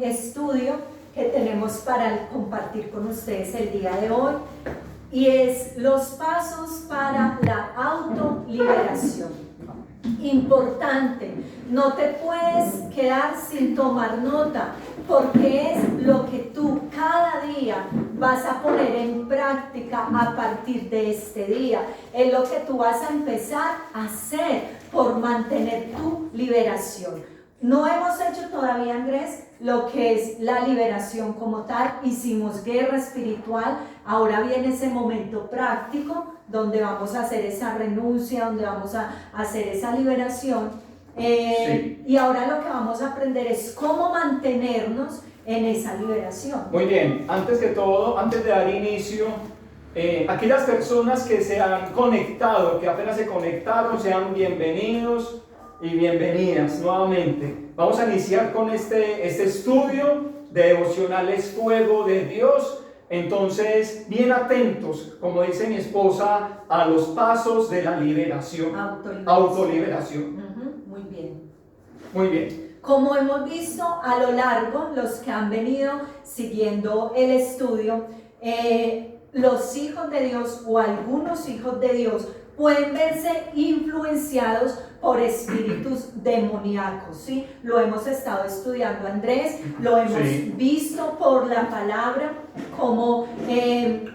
Estudio que tenemos para compartir con ustedes el día de hoy, y es los pasos para la autoliberación. Importante, no te puedes quedar sin tomar nota, porque es lo que tú cada día vas a poner en práctica a partir de este día. Es lo que tú vas a empezar a hacer por mantener tu liberación. No hemos hecho todavía, Andrés, lo que es la liberación como tal. Hicimos guerra espiritual. Ahora viene ese momento práctico donde vamos a hacer esa renuncia, donde vamos a hacer esa liberación. Sí. Y ahora lo que vamos a aprender es cómo mantenernos en esa liberación. Muy bien, antes que todo, antes de dar inicio, aquellas personas que se han conectado, que apenas se conectaron, sean bienvenidos y bienvenidas nuevamente. Vamos a iniciar con este estudio de devocionales Fuego de Dios. Entonces, bien atentos, como dice mi esposa, a los pasos de la liberación. Autoliberación. Muy bien. Muy bien. Como hemos visto a lo largo, los que han venido siguiendo el estudio, los hijos de Dios o algunos hijos de Dios pueden verse influenciados por espíritus demoníacos, ¿sí? Lo hemos estado estudiando, Andrés, lo hemos visto por la palabra, como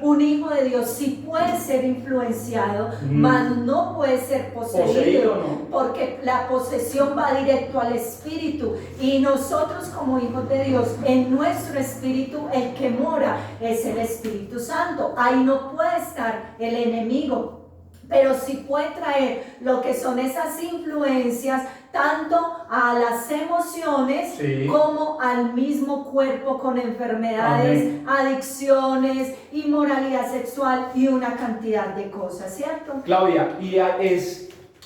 un hijo de Dios sí puede ser influenciado, mas no puede ser poseído, porque la posesión va directo al espíritu, y nosotros como hijos de Dios, en nuestro espíritu, el que mora es el Espíritu Santo. Ahí no puede estar el enemigo, pero sí puede traer lo que son esas influencias tanto a las emociones como al mismo cuerpo, con enfermedades, adicciones, inmoralidad sexual y una cantidad de cosas, ¿cierto? Claudia, y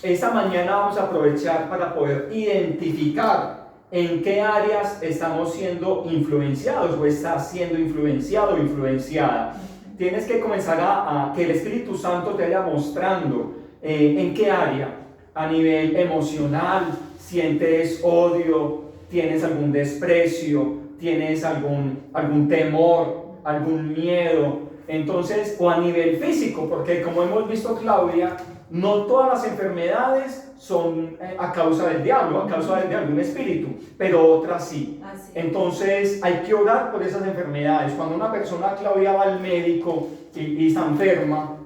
esta mañana vamos a aprovechar para poder identificar en qué áreas estamos siendo influenciados o estás siendo influenciado o influenciada. Tienes que comenzar a que el Espíritu Santo te vaya mostrando en qué área. A nivel emocional, sientes odio, tienes algún desprecio, tienes algún temor, algún miedo. Entonces, o a nivel físico, porque como hemos visto, Claudia, no todas las enfermedades son a causa del diablo, a causa de algún espíritu, pero otras sí. Entonces hay que orar por esas enfermedades. Cuando una persona, Claudia, va al médico y está enferma,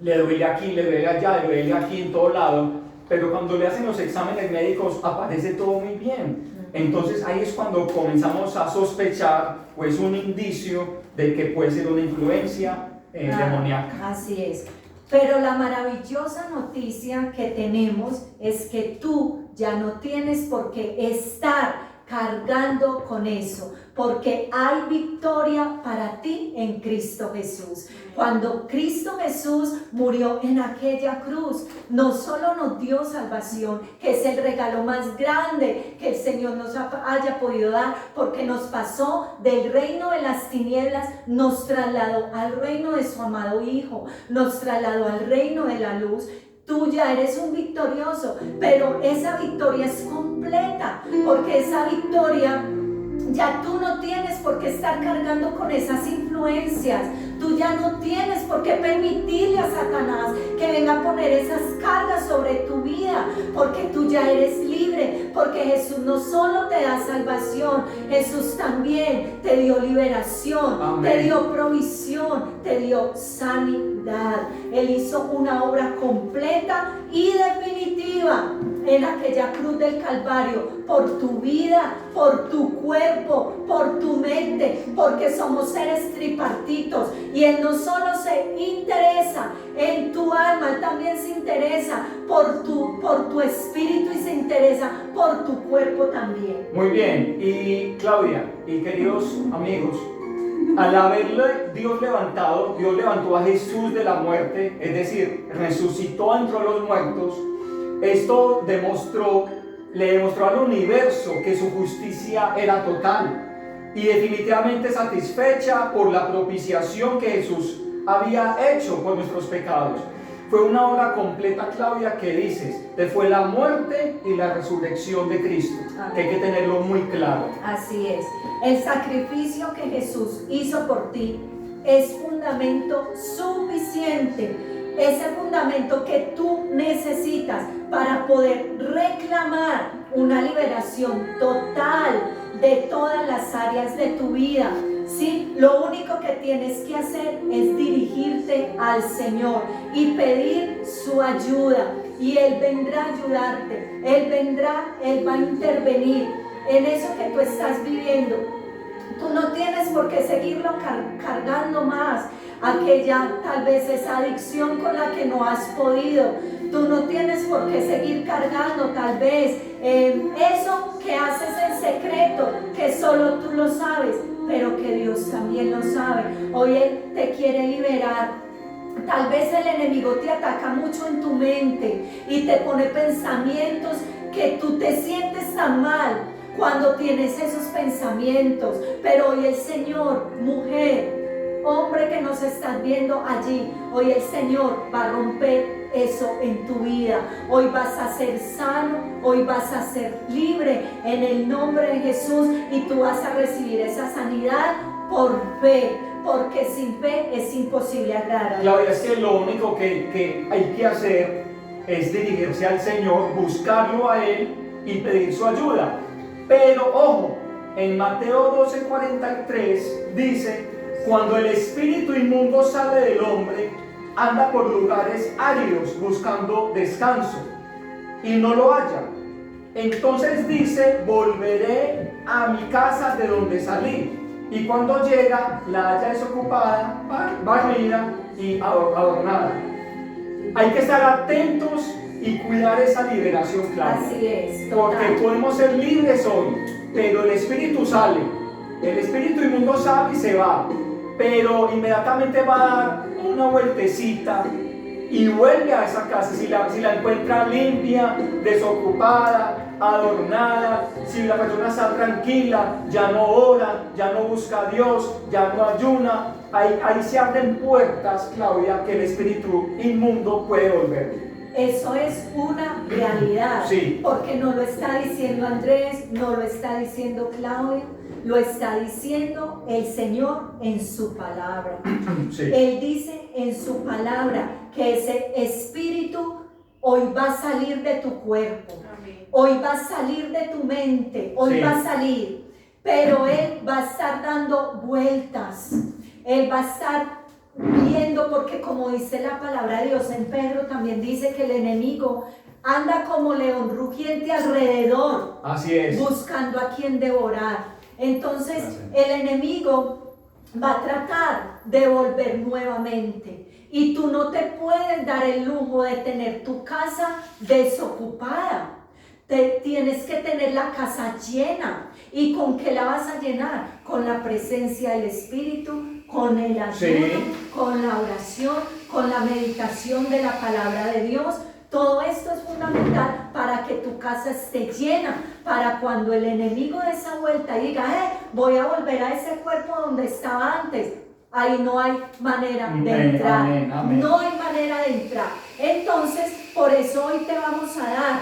le duele aquí, le duele allá, le duele aquí, en todo lado, pero cuando le hacen los exámenes médicos aparece todo muy bien. Entonces ahí es cuando comenzamos a sospechar, o es un indicio de que puede ser una influencia demoníaca. Así es. Pero la maravillosa noticia que tenemos es que tú ya no tienes por qué estar cargando con eso, porque hay victoria para ti en Cristo Jesús. Cuando Cristo Jesús murió en aquella cruz, no solo nos dio salvación, que es el regalo más grande que el Señor nos haya podido dar, porque nos pasó del reino de las tinieblas, nos trasladó al reino de su amado Hijo, nos trasladó al reino de la luz. Tú ya eres un victorioso, pero esa victoria es completa, porque esa victoria ya tú no tienes por qué estar cargando con esas influencias. Tú ya no tienes por qué permitirle a Satanás que venga a poner esas cargas sobre tu vida, porque tú ya eres libre, porque Jesús no solo te da salvación, Jesús también te dio liberación. Amén. Te dio provisión, te dio sanidad. Él hizo una obra completa y definitiva en aquella cruz del Calvario, por tu vida, por tu cuerpo, por tu mente, porque somos seres tripartitos, y Él no solo se interesa en tu alma, Él también se interesa por tu espíritu, y se interesa por tu cuerpo también. Muy bien, y Claudia, y queridos amigos, al haberle Dios levantó a Jesús de la muerte, es decir, resucitó entre los muertos. Esto le demostró al universo que su justicia era total y definitivamente satisfecha por la propiciación que Jesús había hecho por nuestros pecados. fue una obra completa, Claudia, que dices, fue la muerte y la resurrección de Cristo, que hay que tenerlo muy claro. Así es. El sacrificio que Jesús hizo por ti es fundamento suficiente, ese fundamento que tú necesitas para poder reclamar una liberación total de todas las áreas de tu vida. ¿Sí? Lo único que tienes que hacer es dirigirte al Señor y pedir su ayuda, y Él vendrá a ayudarte, Él va a intervenir en eso que tú estás viviendo. Tú no tienes por qué seguirlo cargando más, aquella tal vez esa adicción con la que no has podido. Tú no tienes por qué seguir cargando tal vez eso que haces en secreto, que solo tú lo sabes, pero que Dios también lo sabe. Hoy Él te quiere liberar. Tal vez el enemigo te ataca mucho en tu mente y te pone pensamientos que tú te sientes tan mal cuando tienes esos pensamientos, pero hoy el Señor, mujer, hombre que nos estás viendo allí, hoy el Señor va a romper eso en tu vida. Hoy vas a ser sano, hoy vas a ser libre en el nombre de Jesús, y tú vas a recibir esa sanidad por fe, porque sin fe es imposible agradar a Dios. Claudia, es que lo único que hay que hacer es dirigirse al Señor, buscarlo a Él y pedir su ayuda. Pero ojo, en Mateo 12:43 dice: cuando el espíritu inmundo sale del hombre, anda por lugares áridos buscando descanso y no lo halla. Entonces dice: volveré a mi casa de donde salí. Y cuando llega, la halla desocupada, barrida y adornada. Hay que estar atentos y cuidar esa liberación, Claudia. Así es, total. Porque podemos ser libres hoy, pero el espíritu sale. El espíritu inmundo sale y se va, pero inmediatamente va a dar una vueltecita y vuelve a esa casa. Si la encuentra limpia, desocupada, adornada, si la persona está tranquila, ya no ora, ya no busca a Dios, ya no ayuna, ahí se abren puertas, Claudia, que el espíritu inmundo puede volver. Eso es una realidad, Sí. Porque no lo está diciendo Andrés, no lo está diciendo Claudia, lo está diciendo el Señor en su palabra. Sí. Él dice en su palabra que ese espíritu hoy va a salir de tu cuerpo, hoy va a salir de tu mente, hoy va a salir, pero Él va a estar dando vueltas, Él va a estar viendo, porque como dice la palabra de Dios en Pedro, también dice que el enemigo anda como león rugiente alrededor. Así es. Buscando a quien devorar. Entonces el enemigo va a tratar de volver nuevamente, y tú no te puedes dar el lujo de tener tu casa desocupada. Tienes que tener la casa llena. ¿Y con qué la vas a llenar? Con la presencia del Espíritu, con el ayuno, con la oración, con la meditación de la palabra de Dios. Todo esto es fundamental para que tu casa esté llena, para cuando el enemigo de esa vuelta diga: voy a volver a ese cuerpo donde estaba antes. Ahí no hay manera de entrar. Amén. No hay manera de entrar. Entonces, por eso hoy te vamos a dar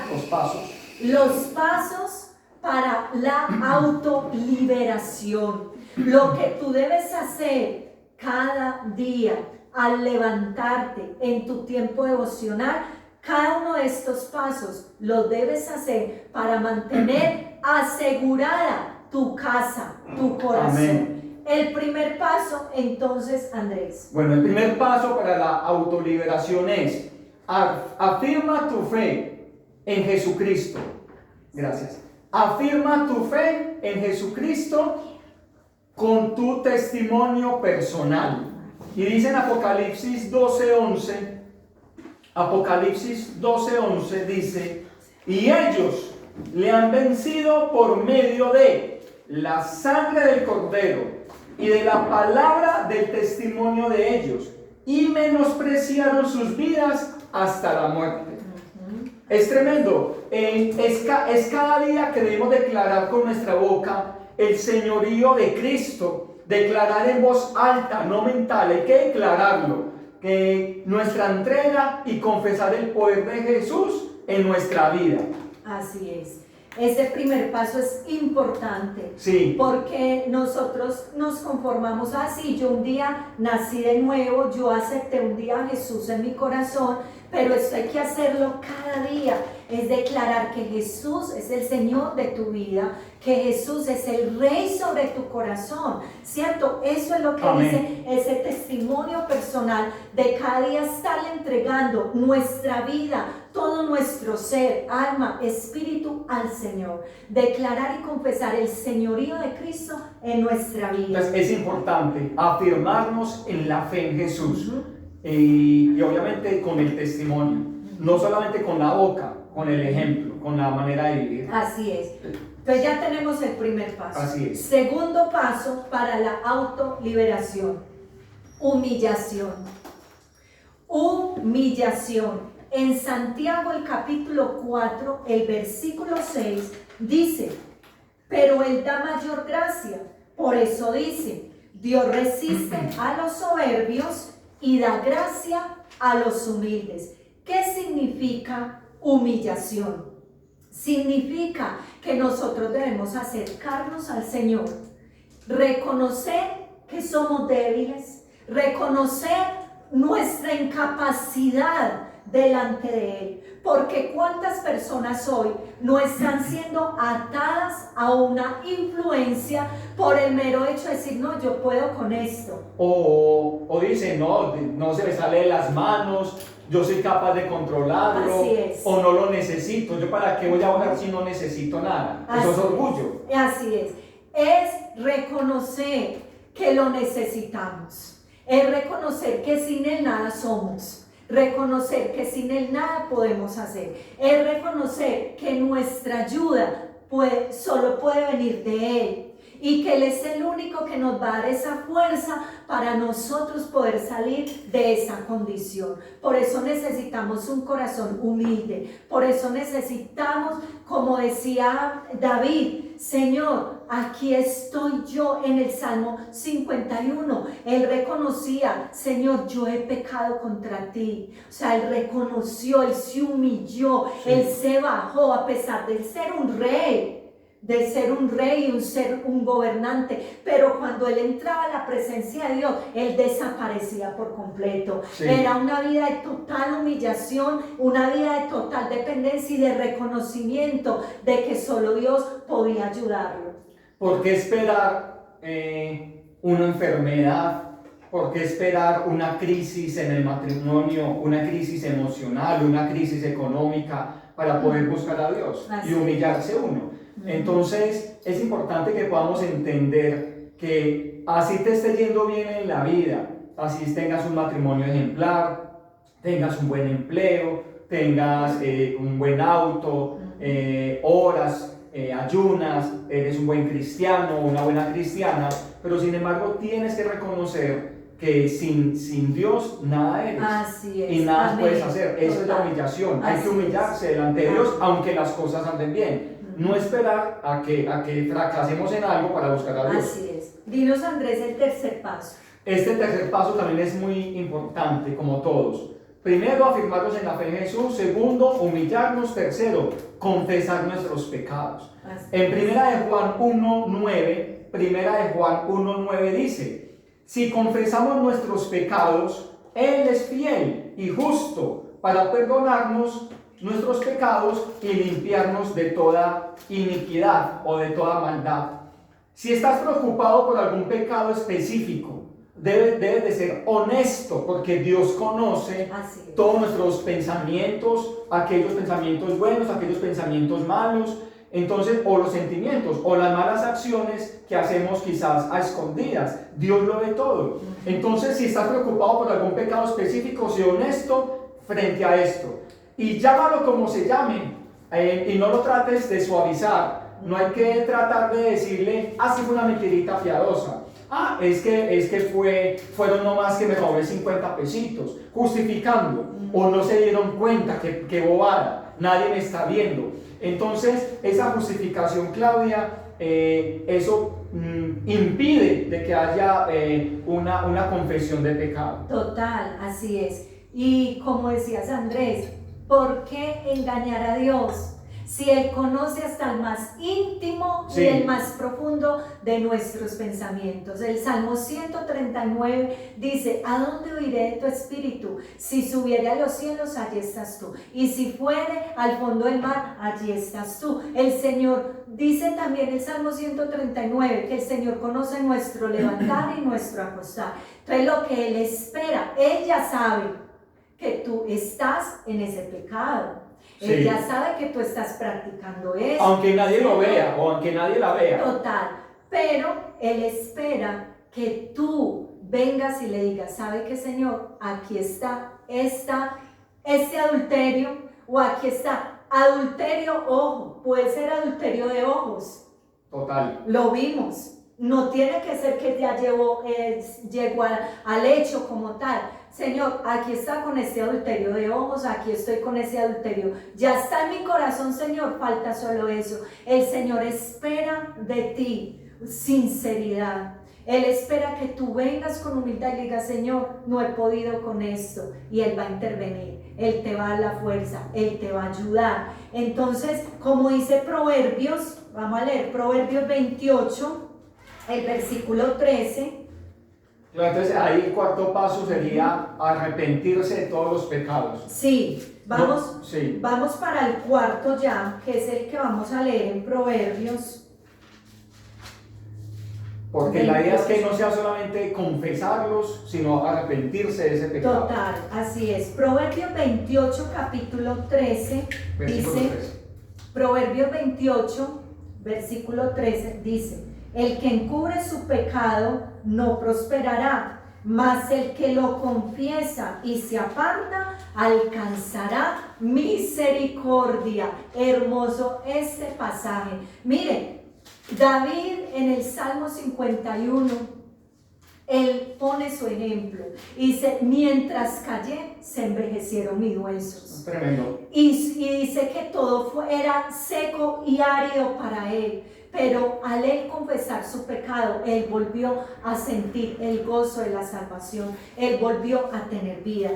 los pasos para la autoliberación. Lo que tú debes hacer cada día al levantarte en tu tiempo devocional, cada uno de estos pasos los debes hacer para mantener asegurada tu casa, tu corazón. Amén. El primer paso, entonces, Andrés. Bueno, el primer paso para la autoliberación es: afirma tu fe en Jesucristo. Gracias. Afirma tu fe en Jesucristo con tu testimonio personal. Y dice en Apocalipsis 12:11, Apocalipsis 12:11 dice: y ellos le han vencido por medio de la sangre del Cordero y de la palabra del testimonio de ellos, y menospreciaron sus vidas hasta la muerte. Es tremendo. Es cada día que debemos declarar con nuestra boca el señorío de Cristo. Declarar en voz alta, no mental, hay que declararlo. que nuestra entrega y confesar el poder de Jesús en nuestra vida. Así es. Ese primer paso es importante, Sí. porque nosotros nos conformamos así. Yo un día nací de nuevo, yo acepté un día a Jesús en mi corazón, pero esto hay que hacerlo cada día. Es declarar que Jesús es el Señor de tu vida, que Jesús es el Rey sobre tu corazón, ¿cierto? Eso es lo que Amén. dice ese testimonio personal de cada día estarle entregando nuestra vida, todo nuestro ser, alma, espíritu al Señor. Declarar y confesar el señorío de Cristo en nuestra vida. Entonces es importante afirmarnos en la fe en Jesús. Ujú. Y obviamente con el testimonio, no solamente con la boca, con el ejemplo, con la manera de vivir. Así es. Entonces ya tenemos el primer paso. Así es. Segundo paso para la autoliberación: humillación. Humillación. En Santiago el capítulo 4, el versículo 6 dice: pero Él da mayor gracia. Por eso dice: Dios resiste a los soberbios y da gracia a los humildes. ¿Qué significa humillación? Significa que nosotros debemos acercarnos al Señor, reconocer que somos débiles, reconocer nuestra incapacidad delante de Él. Porque cuántas personas hoy no están siendo atadas a una influencia por el mero hecho de decir: no, yo puedo con esto. O dicen, no se me sale de las manos, yo soy capaz de controlarlo, Así es. o no lo necesito. ¿Yo para qué voy a orar si no necesito nada? Eso es orgullo. Así es reconocer que lo necesitamos, es reconocer que sin Él nada somos, reconocer que sin Él nada podemos hacer, es reconocer que nuestra ayuda solo puede venir de Él, y que Él es el único que nos va a dar esa fuerza para nosotros poder salir de esa condición. Por eso necesitamos un corazón humilde, por eso necesitamos, como decía David: Señor, aquí estoy yo. En el Salmo 51, él reconocía: Señor, yo he pecado contra ti. O sea, él reconoció, él se humilló, sí. Él se bajó a pesar de ser un rey. De ser un rey, un gobernante, pero cuando él entraba a la presencia de Dios, él desaparecía por completo. Sí. Era una vida de total humillación, una vida de total dependencia y de reconocimiento de que solo Dios podía ayudarlo. ¿Por qué esperar una enfermedad? ¿Por qué esperar una crisis en el matrimonio, una crisis emocional, una crisis económica para poder buscar a Dios y humillarse uno? Entonces es importante que podamos entender que así te esté yendo bien en la vida, así tengas un matrimonio ejemplar, tengas un buen empleo, tengas un buen auto, oras, ayunas, eres un buen cristiano, una buena cristiana, pero sin embargo tienes que reconocer que sin Dios nada eres. Así es. Y nada Amén. puedes hacer. Esa es la humillación. Hay que humillarse delante de Dios, aunque las cosas anden bien. No esperar a que fracasemos en algo para buscar a Dios. Así es. Dinos, Andrés, el tercer paso. Este tercer paso también es muy importante, como todos. Primero, afirmarnos en la fe en Jesús. Segundo, humillarnos. Tercero, confesar nuestros pecados. En Primera de Juan 1:9 dice: si confesamos nuestros pecados, Él es fiel y justo para perdonarnos nuestros pecados y limpiarnos de toda iniquidad o de toda maldad. Si estás preocupado por algún pecado específico, debes de ser honesto, porque Dios conoce todos nuestros pensamientos, aquellos pensamientos buenos, aquellos pensamientos malos, entonces, o los sentimientos, o las malas acciones que hacemos quizás a escondidas. Dios lo ve todo. Entonces, si estás preocupado por algún pecado específico, sé honesto frente a esto. Y llámalo como se llame, y no lo trates de suavizar. No hay que tratar de decirle: sí, fue una mentirita piadosa. Es que fueron nomás que me robé 50 pesitos, justificando. O no se dieron cuenta, que bobada, nadie me está viendo. Entonces, esa justificación, Claudia, eso impide de que haya una confesión de pecado. Total, así es. Y como decías, Andrés, ¿por qué engañar a Dios si Él conoce hasta el más íntimo Sí. y el más profundo de nuestros pensamientos? El Salmo 139 dice: ¿a dónde huiré de tu espíritu? Si subiere a los cielos, allí estás tú, y si fuere al fondo del mar, allí estás tú. El Señor dice también, el Salmo 139, que el Señor conoce nuestro levantar y nuestro acostar. Entonces lo que Él espera, Él ya sabe que tú estás en ese pecado. Sí. Él ya sabe que tú estás practicando eso. Aunque nadie lo vea o aunque nadie la vea. Total. Pero Él espera que tú vengas y le digas: ¿sabe qué, Señor? Aquí está este adulterio, o aquí está adulterio, ojo, puede ser adulterio de ojos. Total. Lo vimos. No tiene que ser que ya llegó al hecho como tal. Señor, aquí está con este adulterio de ojos, aquí estoy con ese adulterio. Ya está en mi corazón, Señor, falta solo eso. El Señor espera de ti sinceridad. Él espera que tú vengas con humildad y le digas: Señor, no he podido con esto. Y Él va a intervenir, Él te va a dar la fuerza, Él te va a ayudar. Entonces, como dice Proverbios, vamos a leer Proverbios 28, el versículo 13. Entonces ahí el cuarto paso sería arrepentirse de todos los pecados. Sí, Sí. vamos para el cuarto ya, que es el que vamos a leer en Proverbios. Porque la idea es que no sea solamente confesarlos, sino arrepentirse de ese pecado. Total, así es. Proverbios 28, capítulo 13, Versículo dice, 13. Proverbios 28, versículo 13, dice: el que encubre su pecado no prosperará, mas el que lo confiesa y se aparta alcanzará misericordia. Hermoso este pasaje. Mire, David en el Salmo 51, él pone su ejemplo y dice: mientras callé, se envejecieron mis huesos. Tremendo. Y dice que todo era seco y árido para él. Pero al él confesar su pecado, él volvió a sentir el gozo de la salvación, él volvió a tener vida.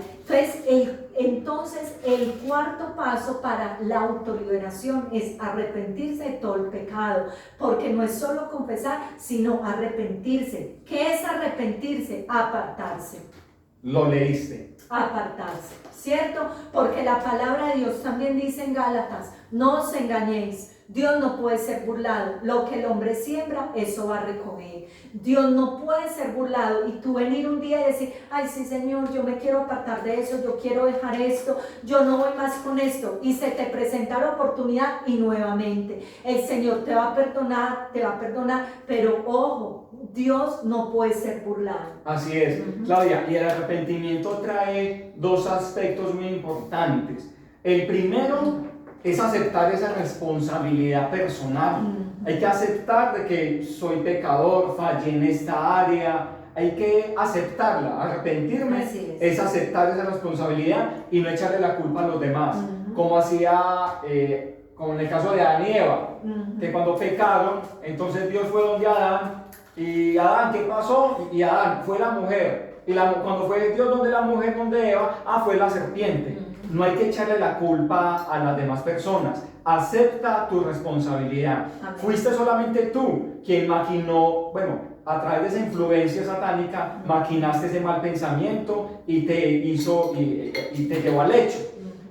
Entonces el cuarto paso para la autoliberación es arrepentirse de todo el pecado, porque no es solo confesar, sino arrepentirse. ¿Qué es arrepentirse? Apartarse. Lo leíste. Apartarse, ¿cierto? Porque la palabra de Dios también dice en Gálatas: no os engañéis, Dios no puede ser burlado, lo que el hombre siembra, eso va a recoger. Dios no puede ser burlado, y tú venir un día y decir: ay, sí, Señor, yo me quiero apartar de eso, yo quiero dejar esto, yo no voy más con esto, y se te presenta la oportunidad y nuevamente el Señor te va a perdonar, pero ojo, Dios no puede ser burlado. Así es, Claudia, y el arrepentimiento trae dos aspectos muy importantes. El primero es aceptar esa responsabilidad personal. Hay que aceptar de que soy pecador, fallé en esta área, hay que aceptarla. Arrepentirme es aceptar esa responsabilidad y no echarle la culpa a los demás, como hacía como en el caso de Adán y Eva, que cuando pecaron, entonces Dios fue donde Adán, y Adán, ¿qué pasó? Y Adán, fue la mujer. Y cuando fue Dios donde la mujer, donde Eva, fue la serpiente. No hay que echarle la culpa a las demás personas. Acepta tu responsabilidad. Amén. Fuiste solamente tú quien maquinó, a través de esa influencia satánica, maquinaste ese mal pensamiento y te hizo y te llevó al hecho.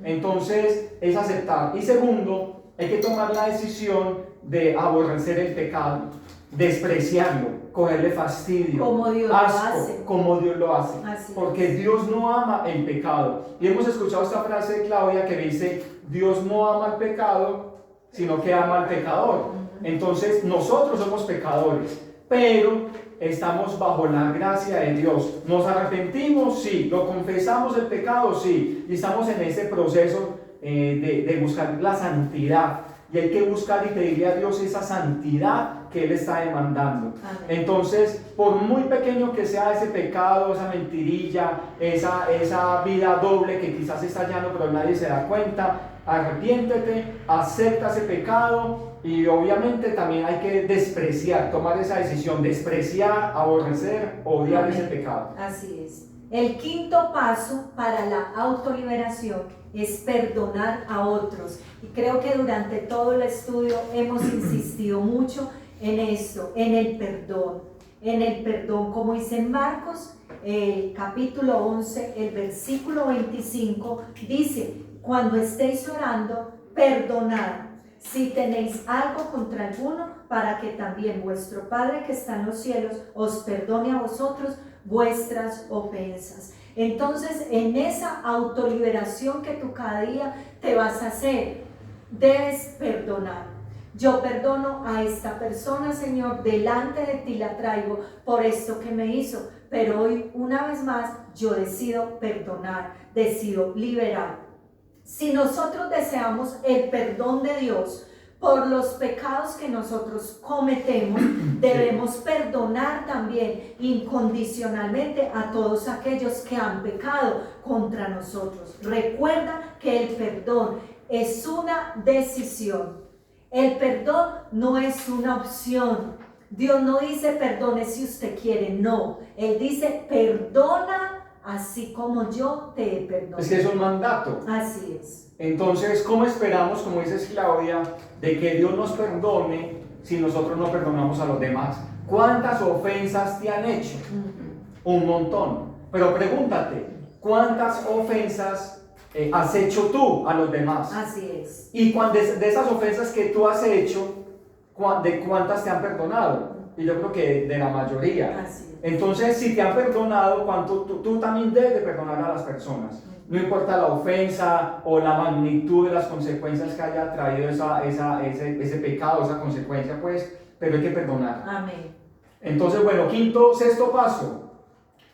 Entonces, es aceptar. Y segundo, hay que tomar la decisión de aborrecer el pecado, despreciarlo, cogerle fastidio, como Dios asco, lo hace. Como Dios lo hace. Porque Dios no ama el pecado. Y hemos escuchado esta frase de Claudia que dice: Dios no ama el pecado, sino que ama al pecador. Entonces nosotros somos pecadores, pero estamos bajo la gracia de Dios. Nos arrepentimos, sí. Lo confesamos el pecado, sí. Y estamos en ese proceso de buscar la santidad. Y hay que buscar y pedirle a Dios esa santidad que Él está demandando. Amén. Entonces, por muy pequeño que sea ese pecado, esa mentirilla, esa vida doble que quizás está hallando pero nadie se da cuenta, arrepiéntete, acepta ese pecado Y obviamente también hay que despreciar, tomar esa decisión, despreciar, aborrecer, odiar ese pecado. Así es. El quinto paso para la autoliberación es perdonar a otros. Y creo que durante todo el estudio hemos insistido mucho en esto, en el perdón. En el perdón, como dice en Marcos, el capítulo 11, el versículo 25, dice: cuando estéis orando, perdonad si tenéis algo contra alguno, para que también vuestro Padre que está en los cielos os perdone a vosotros vuestras ofensas. Entonces, en esa autoliberación que tú cada día te vas a hacer, debes perdonar. Yo perdono a esta persona, Señor, delante de ti la traigo por esto que me hizo, pero hoy una vez más yo decido perdonar, decido liberar. Si nosotros deseamos el perdón de Dios por los pecados que nosotros cometemos, debemos perdonar también incondicionalmente a todos aquellos que han pecado contra nosotros. Recuerda que el perdón es una decisión. El perdón no es una opción. Dios no dice perdone si usted quiere, no. Él dice perdona así como yo te he perdonado. Es que es un mandato. Así es. Entonces, ¿cómo esperamos, como dices Claudia, de que Dios nos perdone si nosotros no perdonamos a los demás? ¿Cuántas ofensas te han hecho? Un montón. Pero pregúntate, ¿cuántas ofensas has hecho tú a los demás? Así es. Y de esas ofensas que tú has hecho, ¿de cuántas te han perdonado? Y yo creo que de la mayoría. Así es. Entonces, si te han perdonado, tú también debes de perdonar a las personas. No importa la ofensa o la magnitud de las consecuencias que haya traído ese pecado, esa consecuencia, pues, pero hay que perdonar. Amén. Entonces, bueno, sexto paso,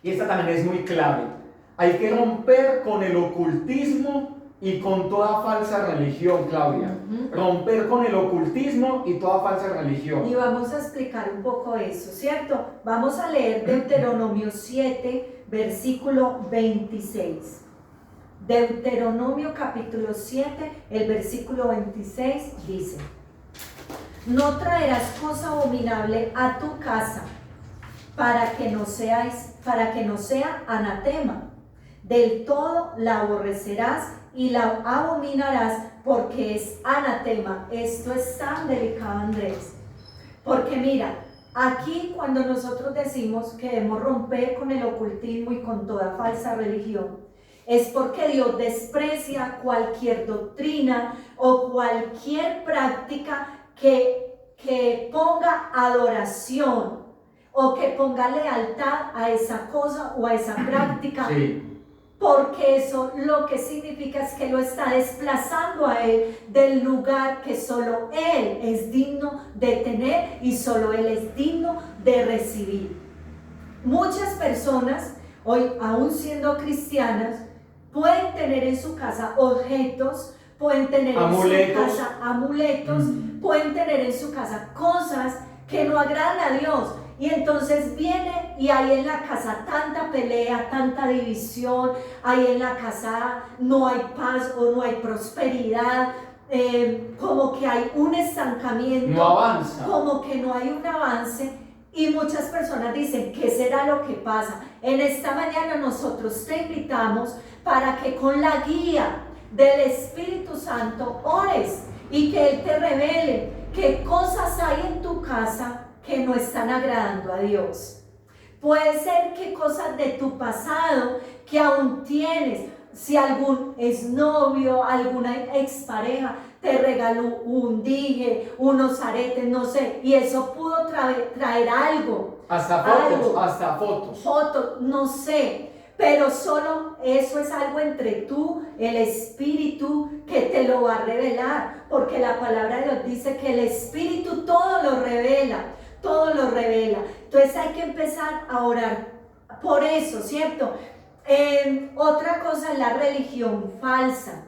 y esta también es muy clave. Hay que romper con el ocultismo y con toda falsa religión, Claudia. Romper con el ocultismo y toda falsa religión. Y vamos a explicar un poco eso, ¿cierto? Vamos a leer Deuteronomio 7, versículo 26. Deuteronomio capítulo 7, el versículo 26 dice: no traerás cosa abominable a tu casa, para que no sea anatema. Del todo la aborrecerás y la abominarás, porque es anatema. Esto es tan delicado, Andrés, porque mira, aquí cuando nosotros decimos que debemos romper con el ocultismo y con toda falsa religión, es porque Dios desprecia cualquier doctrina o cualquier práctica que ponga adoración o que ponga lealtad a esa cosa o a esa práctica. Sí. Porque eso lo que significa es que lo está desplazando a Él del lugar que solo Él es digno de tener y solo Él es digno de recibir. Muchas personas, hoy aún siendo cristianas, pueden tener en su casa objetos, pueden tener en su casa amuletos, pueden tener en su casa cosas que no agradan a Dios. Y entonces viene y hay en la casa tanta pelea, tanta división, hay en la casa no hay paz o no hay prosperidad, como que hay un estancamiento, no avanza, como que no hay un avance. Y muchas personas dicen, ¿qué será lo que pasa? En esta mañana nosotros te invitamos para que con la guía del Espíritu Santo ores y que Él te revele qué cosas hay en tu casa que no están agradando a Dios. Puede ser que cosas de tu pasado que aún tienes, si algún exnovio, alguna expareja te regaló un dije, unos aretes, no sé, y eso pudo traer algo. Hasta fotos. Fotos, no sé, pero solo eso es algo entre tú, el Espíritu, que te lo va a revelar, porque la palabra de Dios dice que el Espíritu todo lo revela. Todo lo revela. Entonces hay que empezar a orar por eso, ¿cierto? Otra cosa es la religión falsa.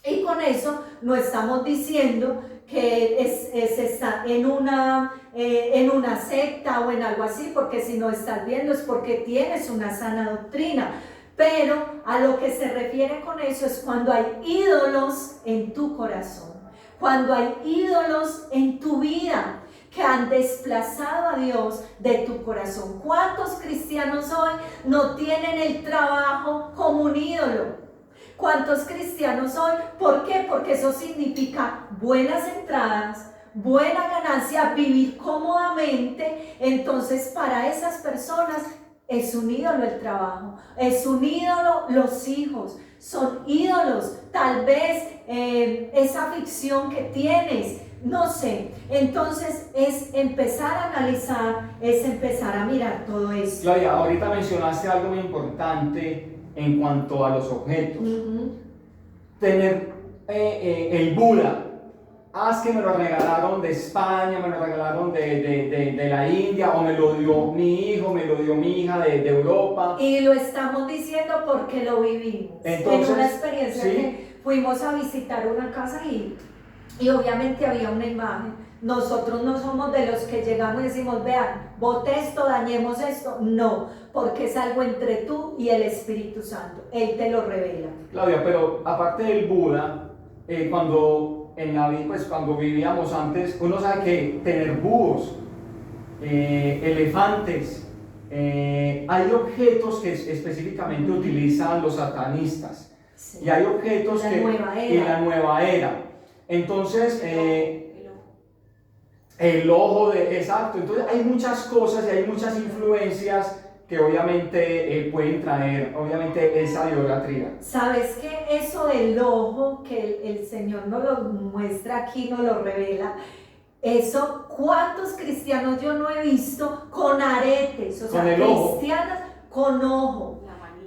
Y con eso no estamos diciendo que está en una secta o en algo así, porque si no estás viendo es porque tienes una sana doctrina. Pero a lo que se refiere con eso es cuando hay ídolos en tu corazón. cuando hay ídolos en tu vida que han desplazado a Dios de tu corazón. ¿Cuántos cristianos hoy no tienen el trabajo como un ídolo? ¿Cuántos cristianos hoy? ¿Por qué? Porque eso significa buenas entradas, buena ganancia, vivir cómodamente. Entonces, para esas personas es un ídolo el trabajo, es un ídolo los hijos, son ídolos tal vez esa ficción que tienes, no sé. Entonces es empezar a analizar, es empezar a mirar todo esto. Claudia, ahorita mencionaste algo muy importante en cuanto a los objetos. Tener el Buda. Es que me lo regalaron de España, me lo regalaron de la India, o me lo dio mi hijo, me lo dio mi hija de Europa. Y lo estamos diciendo porque lo vivimos. Entonces, en una experiencia ¿sí? que fuimos a visitar una casa y obviamente había una imagen. Nosotros no somos de los que llegamos y decimos, vean, bote esto, dañemos esto. No, porque es algo entre tú y el Espíritu Santo. Él te lo revela. Claudia, pero aparte del Buda, cuando vivíamos antes, uno sabe que tener búhos, elefantes, hay objetos que específicamente utilizan los satanistas. Sí. Y hay objetos en la nueva era. Entonces, el ojo exacto. Entonces hay muchas cosas y hay muchas influencias que obviamente pueden traer, obviamente, esa idolatría. ¿Sabes qué? Eso del ojo, que el Señor nos lo muestra aquí, nos lo revela, eso, ¿cuántos cristianos yo no he visto con aretes? O sea, cristianos con ojo,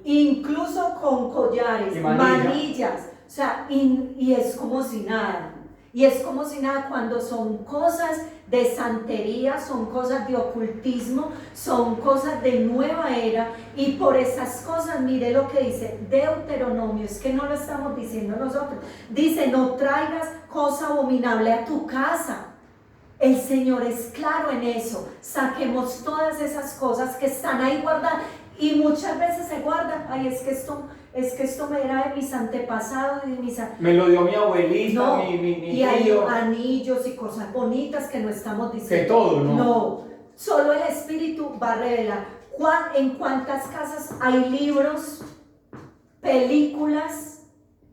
incluso con collares, manillas, o sea, y es como si nada. Y es como si nada cuando son cosas de santería, son cosas de ocultismo, son cosas de nueva era. Y por esas cosas, mire lo que dice Deuteronomio, es que no lo estamos diciendo nosotros. Dice, no traigas cosa abominable a tu casa. El Señor es claro en eso. Saquemos todas esas cosas que están ahí guardadas. Y muchas veces se guardan, ay, es que esto me era de mis antepasados y de mis... Me lo dio mi abuelita, no, mi y hay anillos y cosas bonitas que no estamos diciendo. Que todo, ¿no? No, solo el Espíritu va a revelar. ¿En cuántas casas hay libros, películas,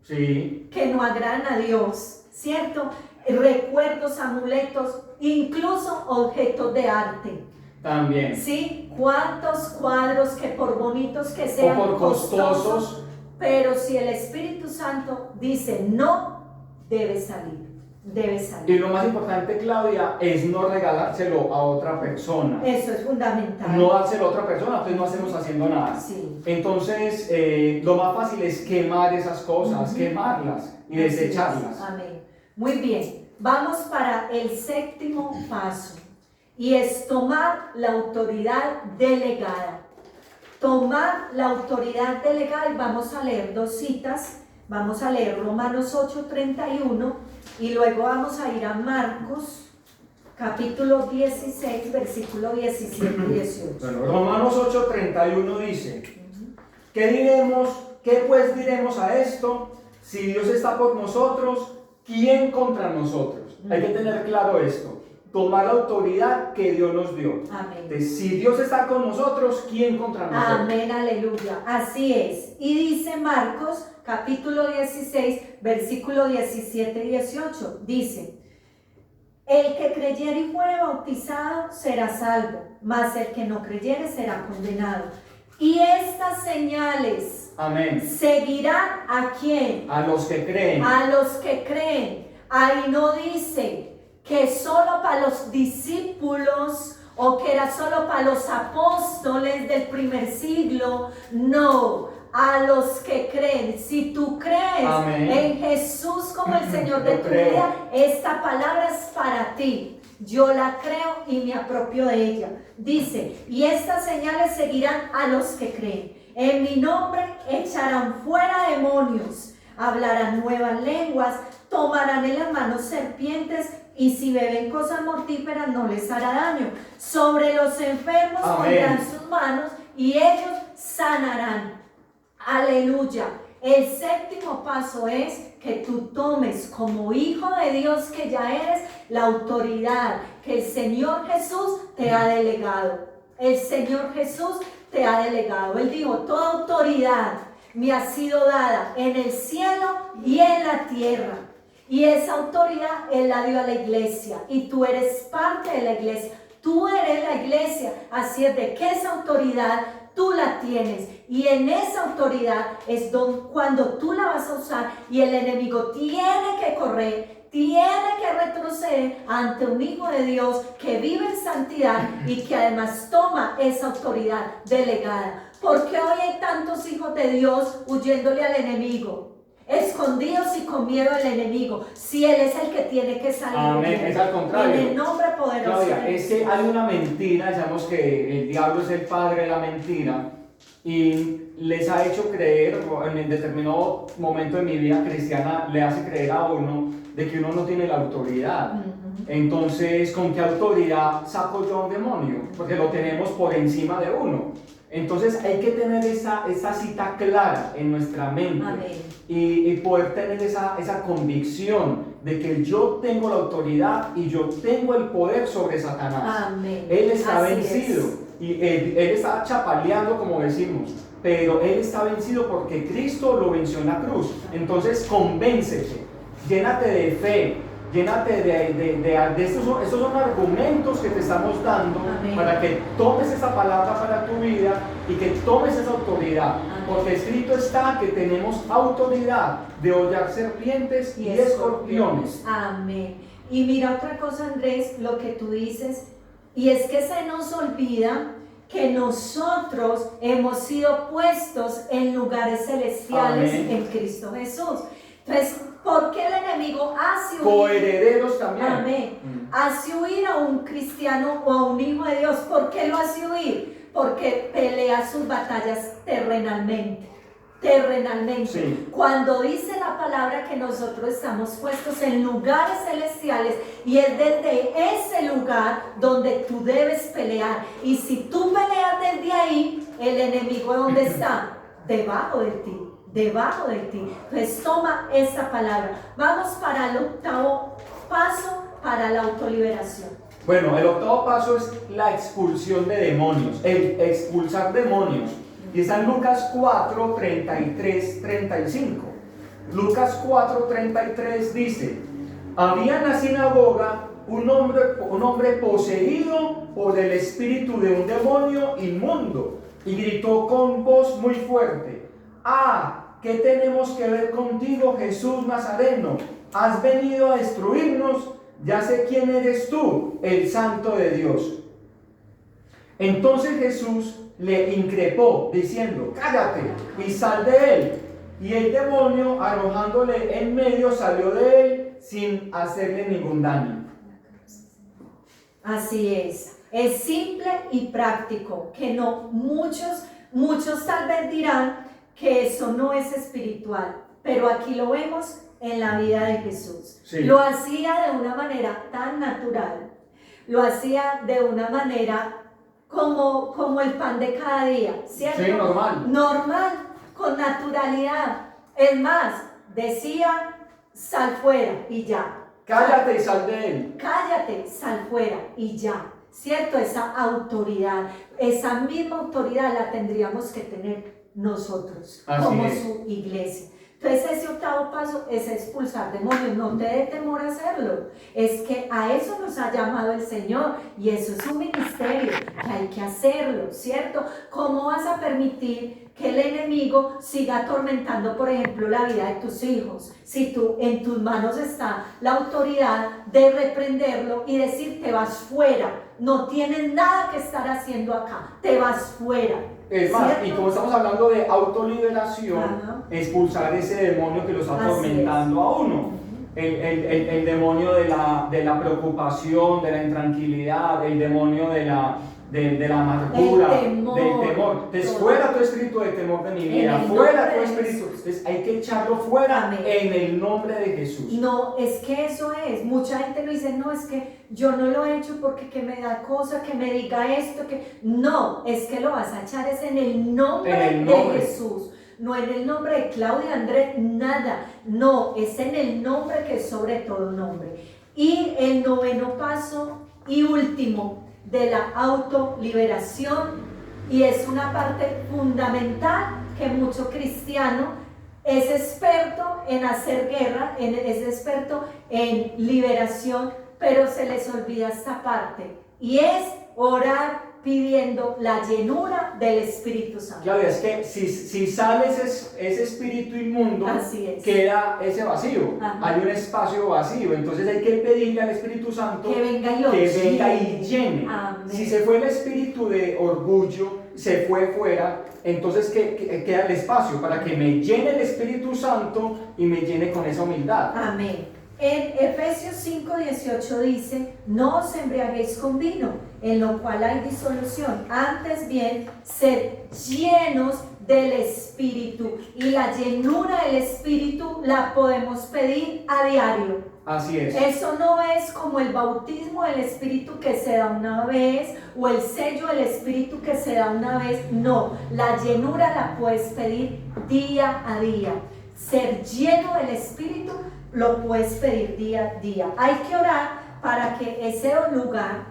sí, que no agradan a Dios, ¿cierto? Recuerdos, amuletos, incluso objetos de arte. También. ¿Sí? ¿Cuántos cuadros que por bonitos que sean, o por costosos, pero si el Espíritu Santo dice no, debe salir, debe salir. Y lo más importante, Claudia, es no regalárselo a otra persona. Eso es fundamental. No dárselo a otra persona, entonces no hacemos haciendo nada. Sí. Entonces, lo más fácil es quemar esas cosas, quemarlas y desecharlas. Amén. Muy bien, vamos para el séptimo paso. Y es tomar la autoridad delegada. Tomar la autoridad delegada, y vamos a leer dos citas. Vamos a leer Romanos 8:31 y luego vamos a ir a Marcos, capítulo 16, versículo 17 y 18. Bueno, Romanos 8:31 dice, ¿qué pues diremos a esto? Si Dios está por nosotros, ¿quién contra nosotros? Hay que tener claro esto. Tomar la autoridad que Dios nos dio. Amén. Entonces, si Dios está con nosotros, ¿quién contra nosotros? Amén, aleluya. Así es. Y dice Marcos, capítulo 16, versículo 17 y 18. Dice, el que creyere y fuere bautizado será salvo, mas el que no creyere será condenado. Y estas señales, amén, seguirán ¿a quién? A los que creen. A los que creen. Ahí no dice que solo para los discípulos o que era solo para los apóstoles del primer siglo. No, a los que creen. Si tú crees, amén, en Jesús como el Señor de tu vida, esta palabra es para ti. Yo la creo y me apropio de ella. Dice, y estas señales seguirán a los que creen. En mi nombre echarán fuera demonios, hablarán nuevas lenguas, tomarán en las manos serpientes, y si beben cosas mortíferas no les hará daño. Sobre los enfermos pondrán sus manos y ellos sanarán. Aleluya. El séptimo paso es que tú tomes como hijo de Dios que ya eres la autoridad que el Señor Jesús te ha delegado. El Señor Jesús te ha delegado. Él dijo, toda autoridad me ha sido dada en el cielo y en la tierra. Y esa autoridad Él la dio a la iglesia. Y tú eres parte de la iglesia. Tú eres la iglesia. Así es de que esa autoridad tú la tienes. Y en esa autoridad es cuando tú la vas a usar y el enemigo tiene que correr, tiene que retroceder ante un hijo de Dios que vive en santidad y que además toma esa autoridad delegada. ¿Por qué hoy hay tantos hijos de Dios huyéndole al enemigo? Escondidos y con miedo al enemigo, si Él es el que tiene que salir. Amén, es al contrario. En el nombre poderoso. Claudia, es que hay una mentira, sabemos que el diablo es el padre de la mentira y les ha hecho creer, en determinado momento de mi vida cristiana, le hace creer a uno de que uno no tiene la autoridad. Entonces, ¿con qué autoridad saco yo a un demonio? Porque lo tenemos por encima de uno. Entonces hay que tener esa cita clara en nuestra mente y poder tener esa convicción de que yo tengo la autoridad y yo tengo el poder sobre Satanás. Amén. Él está Así vencido y él está chapaleando, como decimos, pero Él está vencido porque Cristo lo venció en la cruz. Entonces convéncete, llénate de fe. Llénate de estos son argumentos que te estamos dando. Amén. Para que tomes esa palabra para tu vida y que tomes esa autoridad. Amén. Porque escrito está que tenemos autoridad de hollar serpientes y escorpiones. Amén. Y mira otra cosa, Andrés, lo que tú dices, y es que se nos olvida que nosotros hemos sido puestos en lugares celestiales. Amén. En Cristo Jesús. Entonces, ¿por qué el enemigo hace huir? Coherederos también. Amén. Hace huir a un cristiano o a un hijo de Dios. ¿Por qué lo hace huir? Porque pelea sus batallas terrenalmente. Sí. Cuando dice la palabra que nosotros estamos puestos en lugares celestiales y es desde ese lugar donde tú debes pelear. Y si tú peleas desde ahí, el enemigo ¿dónde está? Debajo de ti. Debajo de ti. Entonces toma esa palabra. Vamos para el octavo paso para la autoliberación. Bueno, el octavo paso es la expulsión de demonios, el expulsar demonios. Y está en Lucas 4, 33, 35. Lucas 4, 33 dice: había en la sinagoga un hombre poseído por el espíritu de un demonio inmundo y gritó con voz muy fuerte: ¡ah! ¿Qué tenemos que ver contigo, Jesús Nazareno? ¿Has venido a destruirnos? Ya sé quién eres tú, el Santo de Dios. Entonces Jesús le increpó, diciendo: cállate y sal de él. Y el demonio, arrojándole en medio, salió de él sin hacerle ningún daño. Así es simple y práctico, que no, muchos tal vez dirán que eso no es espiritual, pero aquí lo vemos en la vida de Jesús. Sí. Lo hacía de una manera tan natural, lo hacía de una manera como el pan de cada día, ¿cierto? Sí, normal. Normal, con naturalidad. Es más, decía: sal fuera y ya. Cállate y sal de él. Cállate, sal fuera y ya. ¿Cierto? Esa autoridad, esa misma autoridad la tendríamos que tener nosotros. Así como es. Su iglesia. Entonces ese octavo paso es expulsar demonios. No te dé temor a hacerlo, es que a eso nos ha llamado el Señor y eso es un ministerio que hay que hacerlo, ¿cierto? ¿Cómo vas a permitir que el enemigo siga atormentando, por ejemplo, la vida de tus hijos? Si en tus manos está la autoridad de reprenderlo y decir: te vas fuera, no tienes nada que estar haciendo acá, te vas fuera. Es más, ¿cierto? Y como estamos hablando de autoliberación, expulsar ese demonio que lo está atormentando a uno. El demonio de la preocupación, de la intranquilidad, el demonio de la amargura, del temor. Entonces, fuera tu espíritu de temor de mi vida, fuera tu espíritu. Entonces, hay que echarlo fuera. Amén. En el nombre de Jesús. No, es que eso es. Mucha gente lo dice: no, es que yo no lo he hecho porque que me da cosa, que me diga esto, que. No, es que lo vas a echar es en el nombre de Jesús. no en el nombre de Claudia, Andrés, nada, no, es en el nombre que es sobre todo nombre. Y el noveno paso y último de la autoliberación, y es una parte fundamental que mucho cristiano es experto en hacer guerra, es experto en liberación, pero se les olvida esta parte, y es orar pidiendo la llenura del Espíritu Santo. Claro, es que si sale ese espíritu inmundo, Así es. queda ese vacío. Ajá. Hay un espacio vacío. Entonces hay que pedirle al Espíritu Santo Que venga y lo venga llene. y llene. Amén. Si se fue el espíritu de orgullo, se fue fuera, entonces queda el espacio para que me llene el Espíritu Santo y me llene con esa humildad. Amén. En Efesios 5:18 dice: no os embriaguéis con vino, en lo cual hay disolución, antes bien, sed llenos del Espíritu. Y la llenura del Espíritu la podemos pedir a diario. Así es. Eso no es como el bautismo del Espíritu que se da una vez, o el sello del Espíritu que se da una vez. No, la llenura la puedes pedir día a día. Ser lleno del Espíritu lo puedes pedir día a día. Hay que orar para que ese lugar,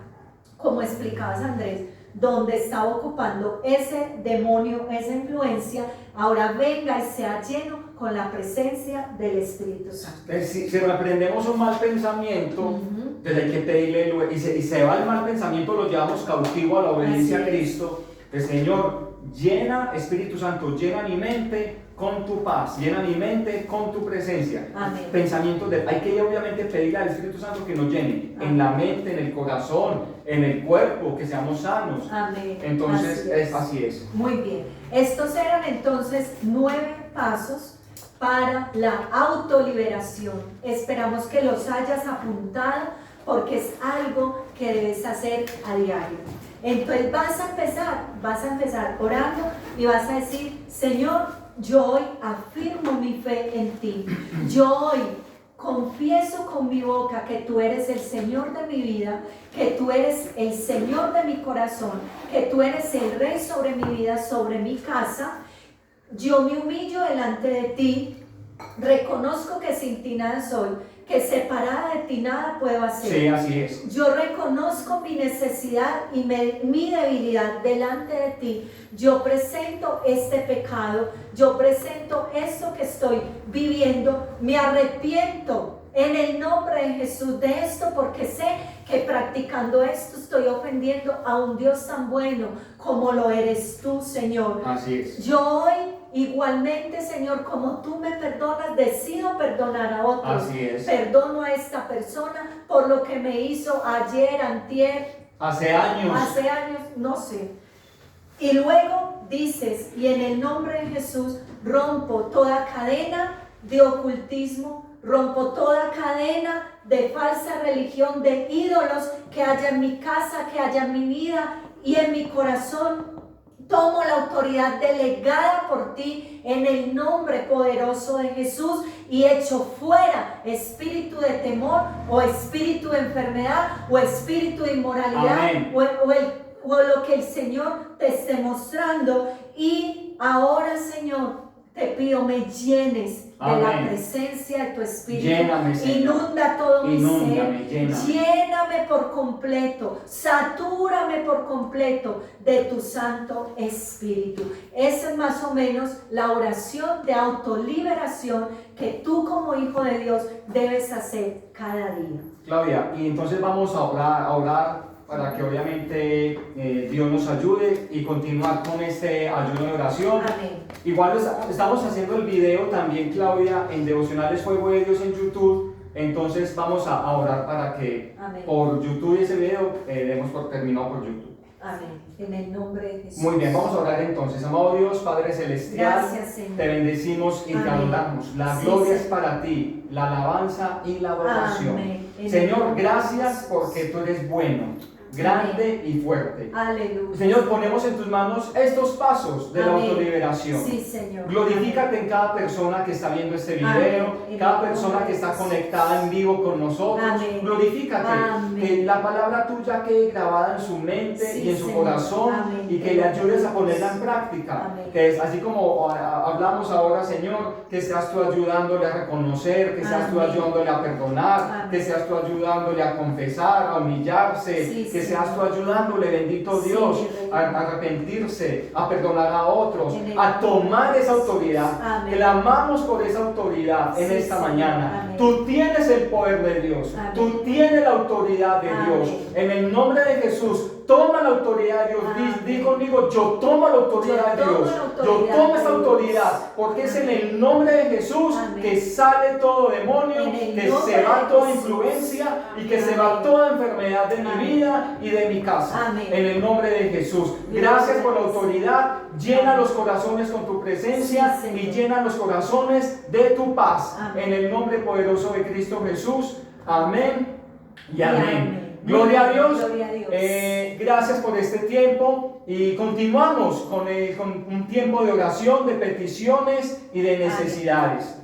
como explicabas, Andrés, donde estaba ocupando ese demonio, esa influencia, ahora venga y sea lleno con la presencia del Espíritu Santo. Si reprendemos un mal pensamiento, entonces hay que pedirle, y se va el mal pensamiento, lo llevamos cautivo a la obediencia a Cristo. El Señor, llena, Espíritu Santo, llena mi mente con tu paz, llena mi mente con tu presencia. Amén. Pensamientos hay que obviamente pedirle al Espíritu Santo que nos llene. Amén. En la mente, en el corazón, en el cuerpo, que seamos sanos. Amén. Entonces, así es. Muy bien. Estos eran entonces 9 pasos para la autoliberación. Esperamos que los hayas apuntado, porque es algo que debes hacer a diario. Entonces vas a empezar orando y vas a decir: Señor, yo hoy afirmo mi fe en ti. Yo hoy confieso con mi boca que tú eres el Señor de mi vida, que tú eres el Señor de mi corazón, que tú eres el Rey sobre mi vida, sobre mi casa. Yo me humillo delante de ti, reconozco que sin ti nada soy, que separada de ti nada puedo hacer. Sí, así es. Yo reconozco mi necesidad y mi debilidad delante de ti. Yo presento este pecado, yo presento esto que estoy viviendo, me arrepiento en el nombre de Jesús de esto, porque sé que practicando esto estoy ofendiendo a un Dios tan bueno como lo eres tú, Señor. Así es. Yo hoy igualmente, Señor, como tú me perdonas, decido perdonar a otros. Así es. Perdono a esta persona por lo que me hizo ayer, antier, hace años, no sé. Y luego dices: y en el nombre de Jesús rompo toda cadena de ocultismo, rompo toda cadena de falsa religión, de ídolos que haya en mi casa, que haya en mi vida y en mi corazón. Tomo la autoridad delegada por ti en el nombre poderoso de Jesús y echo fuera espíritu de temor, o espíritu de enfermedad, o espíritu de inmoralidad, o lo que el Señor te esté mostrando. Y ahora, Señor, te pido me llenes de la presencia de tu Espíritu. Lléname, Señor. Inunda todo mi ser. Lléname. Lléname por completo. Satúrame por completo de tu Santo Espíritu. Esa es más o menos la oración de autoliberación que tú, como hijo de Dios, debes hacer cada día. Claudia, y entonces vamos a orar para que obviamente Dios nos ayude y continuar con este ayuno de oración. Amén. Igual estamos haciendo el video también, Claudia, en Devocionales Fuego de Dios en YouTube. Entonces vamos a orar para que Amén. por YouTube ese video demos por terminado por YouTube. Amén. En el nombre de Jesús. Muy bien, vamos a orar entonces. Amado Dios, Padre Celestial, gracias, Señor. te bendecimos y te Amén. adoramos. La Sí, gloria es Señor. para ti, la alabanza y la adoración. Amén. En el Señor, nombre de gracias Jesús. porque tú eres bueno. grande y fuerte. Aleluya. Señor, ponemos en tus manos estos pasos de la Amén. autoliberación. Sí, Señor. Glorifícate en cada persona que está viendo este video, Amén. cada persona que está conectada en vivo con nosotros. Amén. Glorifícate, Amén. que la palabra tuya quede grabada en su mente Sí, y en su Señor. corazón. Amén. Y que le ayudes a ponerla en práctica. Amén. Que es así como hablamos ahora, Señor, que seas tú ayudándole a reconocer, que seas tú Amén. ayudándole a perdonar, Amén. que seas tú ayudándole a confesar, a humillarse, Sí, que Señor. seas tú ayudándole, bendito Sí, Dios, mi Rey. a arrepentirse, a perdonar a otros, En el a tomar esa autoridad. Amén. Clamamos por esa autoridad en Sí, esta Señor. mañana. Amén. Tú tienes el poder de Dios, Amén. tú tienes la autoridad de Amén. Dios. En el nombre de Jesús, toma la autoridad de Dios. Amén. Di conmigo, yo tomo la autoridad Yo de tomo Dios. la Yo autoridad tomo de esta Dios. autoridad, porque es en el nombre de Jesús Amén. que sale todo demonio, En el que nombre se va de toda Jesús. influencia y que se Amén. va toda enfermedad de mi Amén. vida y de mi casa. Amén. En el nombre de Jesús. Gloria Gracias por la a Dios. autoridad. Llena los corazones con tu presencia Sí, Señor. y llena los corazones de tu paz. Amén. En el nombre poderoso de Cristo Jesús. Amén y Y amén. amén. Gloria a Dios. Gloria a Dios. Gracias por este tiempo y continuamos con un tiempo de oración, de peticiones y de necesidades.